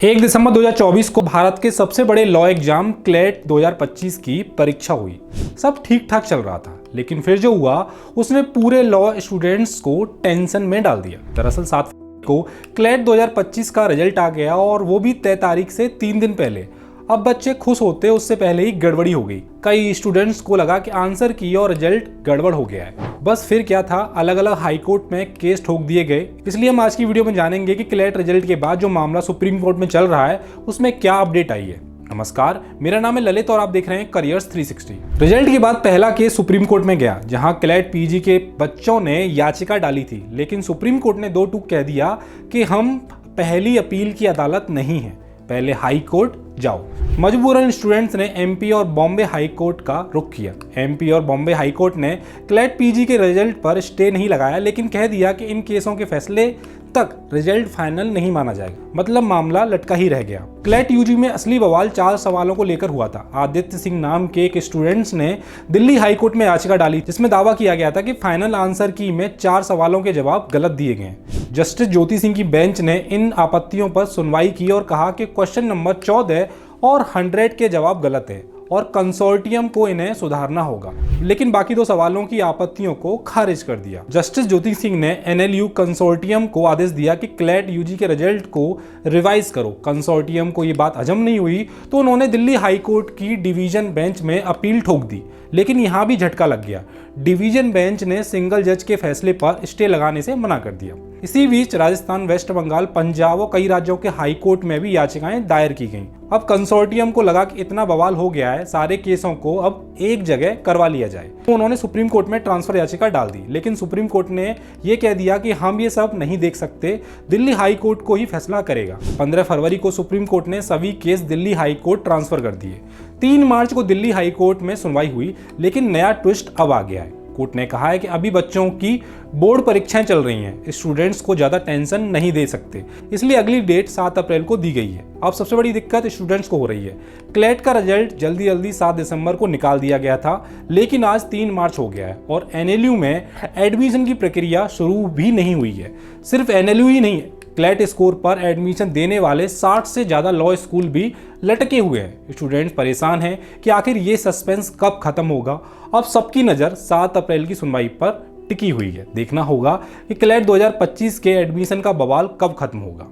1 दिसंबर 2024 को भारत के सबसे बड़े लॉ एग्जाम क्लेट 2025 की परीक्षा हुई। सब ठीक ठाक चल रहा था, लेकिन फिर जो हुआ उसने पूरे लॉ स्टूडेंट्स को टेंशन में डाल दिया। दरअसल 7 को क्लेट 2025 का रिजल्ट आ गया और वो भी तय तारीख से 3 दिन पहले। अब बच्चे खुश होते उससे पहले ही गड़बड़ी हो गई। कई स्टूडेंट्स को लगा कि आंसर की और रिजल्ट गड़बड़ हो गया है। बस फिर क्या था, अलग अलग हाई कोर्ट में केस ठोक दिए गए। इसलिए हम आज की वीडियो में जानेंगे कि क्लेट रिजल्ट के बाद जो मामला सुप्रीम कोर्ट में चल रहा है उसमें क्या अपडेट आई है। नमस्कार, मेरा नाम है ललित और आप देख रहे हैं करियर्स 360। रिजल्ट के बाद पहला केस सुप्रीम कोर्ट में गया, जहां क्लेट पीजी के बच्चों ने याचिका डाली थी, लेकिन सुप्रीम कोर्ट ने 2 टूक कह दिया कि हम पहली अपील की अदालत नहीं है, पहले हाई कोर्ट जाओ। मजबूरन स्टूडेंट्स ने एमपी और बॉम्बे हाई कोर्ट का रुख किया। एमपी और बॉम्बे हाई कोर्ट ने क्लेट पीजी के रिजल्ट पर स्टे नहीं लगाया, लेकिन कह दिया कि इन केसों के फैसले तक रिजल्ट फाइनल नहीं माना जाएगा। मतलब मामला लटका ही रह गया। क्लेट यूजी में असली बवाल 4 सवालों को लेकर हुआ था। आदित्य सिंह नाम के एक स्टूडेंट्स ने दिल्ली हाई कोर्ट में याचिका डाली, जिसमें दावा किया गया था कि फाइनल आंसर की में 4 सवालों के जवाब गलत दिए गए। जस्टिस ज्योति सिंह की बेंच ने इन आपत्तियों पर सुनवाई की और कहा कि क्वेश्चन नंबर 14 और 100 के जवाब गलत है और कंसोर्टियम को इन्हें सुधारना होगा, लेकिन बाकी 2 सवालों की आपत्तियों को खारिज कर दिया। जस्टिस ज्योति सिंह ने एनएलयू कंसोर्टियम को आदेश दिया कि क्लेट यूजी के रिजल्ट को रिवाइज करो। कंसोर्टियम को ये बात हजम नहीं हुई तो उन्होंने दिल्ली हाई कोर्ट की डिवीजन बेंच में अपील ठोक दी, लेकिन यहाँ भी झटका लग गया। डिवीजन बेंच ने सिंगल जज के फैसले पर स्टे लगाने से मना कर दिया। इसी बीच राजस्थान, वेस्ट बंगाल, पंजाब और कई राज्यों के हाई कोर्ट में भी याचिकाएं दायर की गईं। अब कंसोर्टियम को लगा कि इतना बवाल हो गया है, सारे केसों को अब एक जगह करवा लिया जाए, तो उन्होंने सुप्रीम कोर्ट में ट्रांसफर याचिका डाल दी। लेकिन सुप्रीम कोर्ट ने यह कह दिया कि हम ये सब नहीं देख सकते, दिल्ली हाई कोर्ट को ही फैसला करेगा। 15 फरवरी को सुप्रीम कोर्ट ने सभी case Delhi high court transfer कर दिए। 3 मार्च को दिल्ली हाई कोर्ट में सुनवाई हुई, लेकिन नया ट्विस्ट अब आ गया है। कोर्ट ने कहा है कि अभी बच्चों की बोर्ड परीक्षाएं चल रही हैं, स्टूडेंट्स को ज्यादा टेंशन नहीं दे सकते, इसलिए अगली डेट 7 अप्रैल को दी गई है। अब सबसे बड़ी दिक्कत स्टूडेंट्स को हो रही है। क्लेट का रिजल्ट जल्दी 7 दिसंबर को निकाल दिया गया था, लेकिन आज 3 मार्च हो गया है और एनएलयू में एडमिशन की प्रक्रिया शुरू भी नहीं हुई है। सिर्फ एनएलयू ही नहीं, क्लेट स्कोर पर एडमिशन देने वाले 60 से ज़्यादा लॉ स्कूल भी लटके हुए हैं। स्टूडेंट्स परेशान हैं कि आखिर ये सस्पेंस कब खत्म होगा। अब सबकी नज़र 7 अप्रैल की सुनवाई पर टिकी हुई है। देखना होगा कि क्लेट 2025 के एडमिशन का बवाल कब खत्म होगा।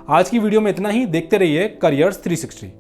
आज की वीडियो में इतना ही। देखते रहिए करियर्स 360।